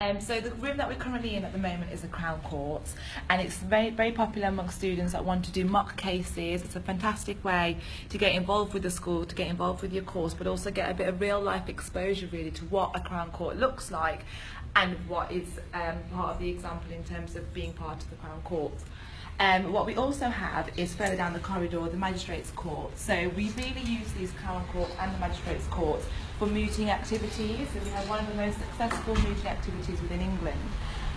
So the room that we're currently in at the moment is the Crown Court, and it's very, very popular among students that want to do mock cases. It's a fantastic way to get involved with the school, to get involved with your course, but also get a bit of real life exposure really to what a Crown Court looks like and what is part of the example in terms of being part of the Crown Court. What we also have is further down the corridor, the Magistrates Court. So we really use these Crown Court and the Magistrates Court for mooting activities. So we have one of the most successful mooting activities within England.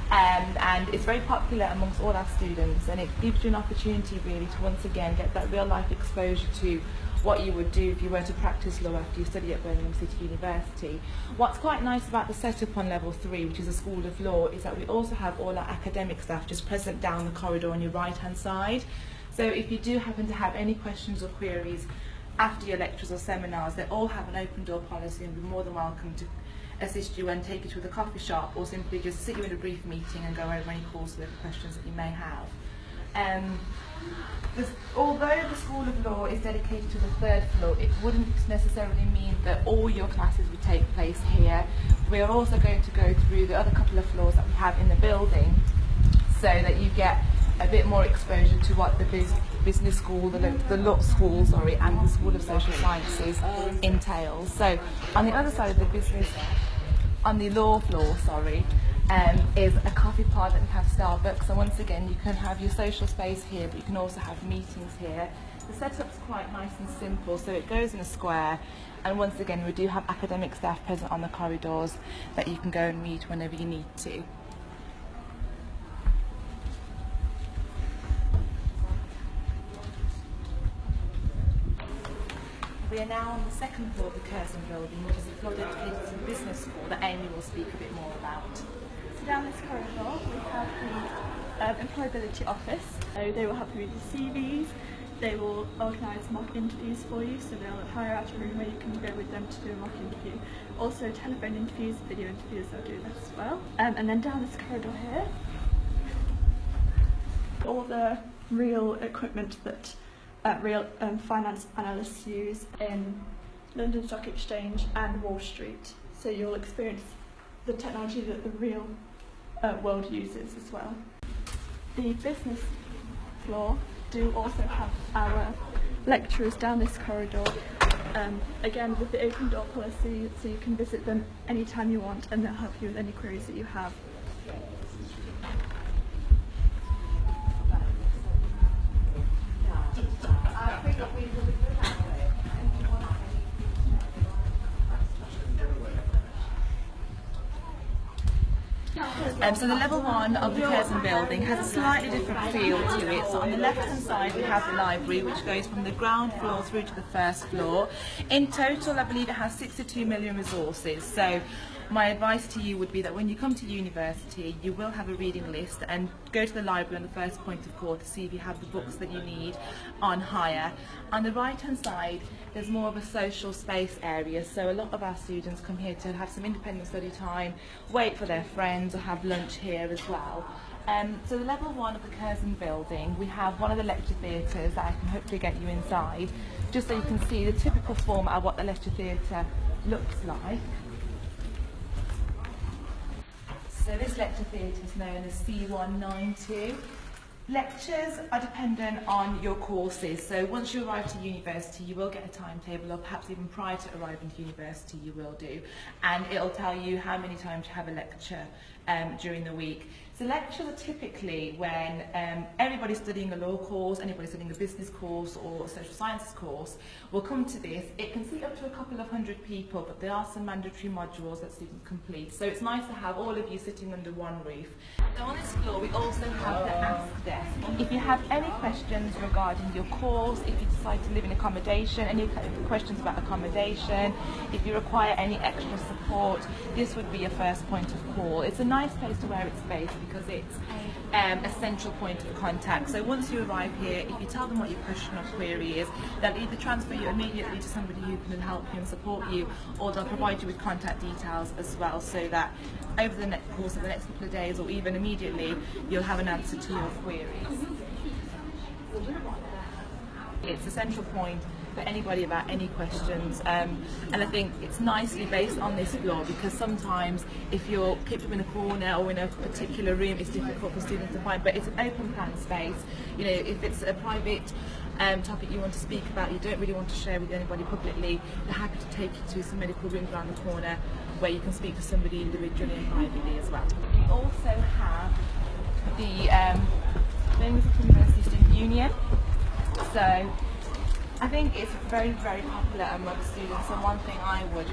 And it's very popular amongst all our students, and it gives you an opportunity really to once again get that real life exposure to what you would do if you were to practice law after you study at Birmingham City University. What's quite nice about the setup on level 3, which is a School of Law, is that we also have all our academic staff just present down the corridor on your right hand side. So if you do happen to have any questions or queries after your lectures or seminars, they all have an open door policy and be more than welcome to assist you and take you to the coffee shop, or simply just sit you in a brief meeting and go over any course-related questions that you may have. Although the School of Law is dedicated to the 3rd floor, it wouldn't necessarily mean that all your classes would take place here. We're also going to go through the other couple of floors that we have in the building, so that you get a bit more exposure to what the business school, the law school, and the School of Social Sciences entails. So on the other side of the business, on the law floor, is a coffee pod that we have Starbucks. So once again, you can have your social space here, but you can also have meetings here. The setup's quite nice and simple, so it goes in a square. And once again, we do have academic staff present on the corridors that you can go and meet whenever you need to. We are now on the 2nd floor of the Curzon Building, which is a floor dedicated to the business school that Amy will speak a bit more about. So down this corridor we have the Employability Office. So they will help you with your CVs, they will organise mock interviews for you, so they'll hire out a room where you can go with them to do a mock interview. Also telephone interviews, video interviews, they'll do that as well. And then down this corridor here, all the real equipment that real finance analysts use in London Stock Exchange and Wall Street. So you'll experience the technology that the real world uses as well. The business floor do also have our lecturers down this corridor, again with the open door policy, so you can visit them anytime you want and they'll help you with any queries that you have. So the level 1 of the Curzon Building has a slightly different feel to it. So on the left hand side we have the library, which goes from the ground floor through to the 1st floor. In total I believe it has 62 million resources. So my advice to you would be that when you come to university, you will have a reading list, and go to the library on the first point of call to see if you have the books that you need on hire. On the right hand side, there's more of a social space area, so a lot of our students come here to have some independent study time, wait for their friends, or have lunch here as well. So the level 1 of the Curzon Building, we have one of the lecture theatres that I can hopefully get you inside, just so you can see the typical format of what the lecture theatre looks like. So this lecture theatre is known as C192. Lectures are dependent on your courses, so once you arrive to university you will get a timetable, or perhaps even prior to arriving to university you will do, and it'll tell you how many times you have a lecture during the week. So lectures are typically when everybody's studying a law course, anybody studying a business course or a social sciences course will come to this. It can seat up to a couple of hundred people, but there are some mandatory modules that students complete. So it's nice to have all of you sitting under one roof. So on this floor we also have the Ask Desk. If you have any questions regarding your course, if you decide to live in accommodation, any questions about accommodation, if you require any extra support, this would be your first point of call. It's a nice place to where it's based because it's a central point of contact. So once you arrive here, if you tell them what your question or query is, they'll either transfer you immediately to somebody who can help you and support you, or they'll provide you with contact details as well, so that over the course of the next couple of days, or even immediately, you'll have an answer to your queries. It's a central point for anybody about any questions, and I think it's nicely based on this floor, because sometimes if you're kept up in a corner or in a particular room, it's difficult for students to find, but it's an open plan space. You know, if it's a private topic you want to speak about, you don't really want to share with anybody publicly, they're happy to take you to some medical rooms around the corner where you can speak to somebody individually and privately as well. We also have the Birmingham City University Student Union. So I think it's very, very popular among students, and one thing I would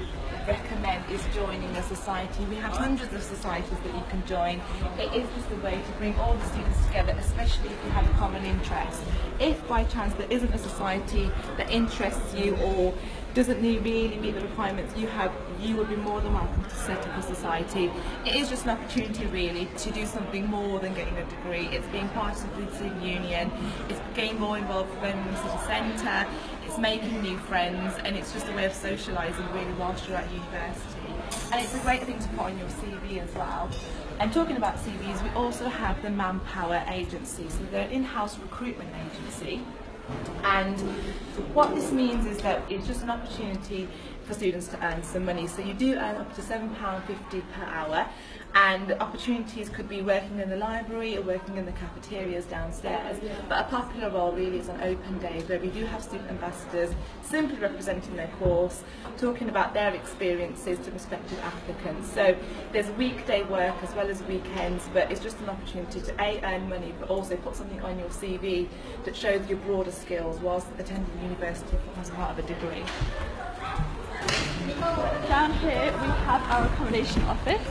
recommend is joining a society. We have hundreds of societies that you can join. It is just a way to bring all the students together, especially if you have a common interest. If by chance there isn't a society that interests you or doesn't really meet the requirements you have, you would be more than welcome to set up a society. It is just an opportunity really to do something more than getting a degree. It's being part of the student union, it's getting more involved with Birmingham City Centre, it's making new friends, and it's just a way of socialising really whilst you're at university. And it's a great thing to put on your CV as well. And talking about CVs, we also have the Manpower Agency. So they're an in-house recruitment agency. And what this means is that it's just an opportunity for students to earn some money. So you do earn up to £7.50 per hour, and opportunities could be working in the library or working in the cafeterias downstairs. But a popular role really is on open days, where we do have student ambassadors simply representing their course, talking about their experiences to prospective applicants. So there's weekday work as well as weekends, but it's just an opportunity to earn money, but also put something on your CV that shows your broader skills whilst attending university as part of a degree. Down here we have our accommodation office.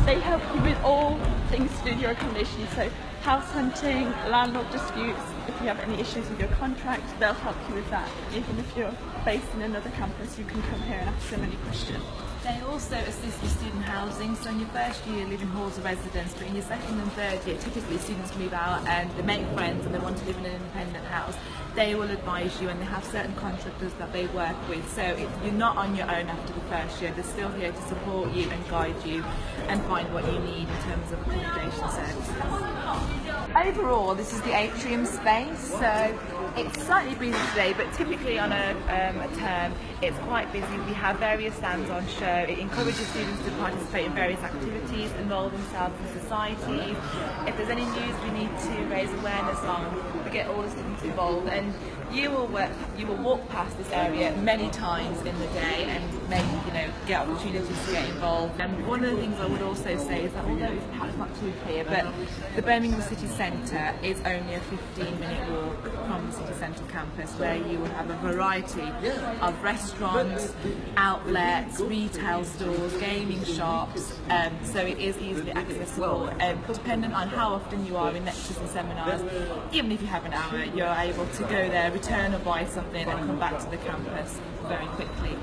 They help you with all things to do with your accommodation, so house hunting, landlord disputes. If you have any issues with your contract, they'll help you with that. Even if you're based in another campus, you can come here and ask them any questions. They also assist with student housing, so in your first year you live in halls of residence, but in your second and third year, typically students move out and they make friends and they want to live in an independent house. They will advise you, and they have certain contractors that they work with, so you're not on your own after the first year. They're still here to support you and guide you and find what you need in terms of accommodation services. Overall, this is the atrium space, so it's slightly busy today, but typically on a term it's quite busy. We have various stands on show. It encourages students to participate in various activities, involve themselves in societies. If there's any news we need to raise awareness on, we get all the students involved, and you will walk past this area many times in the day and maybe get opportunities to get involved. And one of the things I would also say is that, although it's perhaps not too clear, but the Birmingham City Centre is only a 15-minute walk from the City Centre campus, where you will have a variety of restaurants, outlets, retail stores, gaming shops, so it is easily accessible. Depending on how often you are in lectures and seminars, even if you have an hour, you're able to go there, return or buy something and come back to the campus very quickly.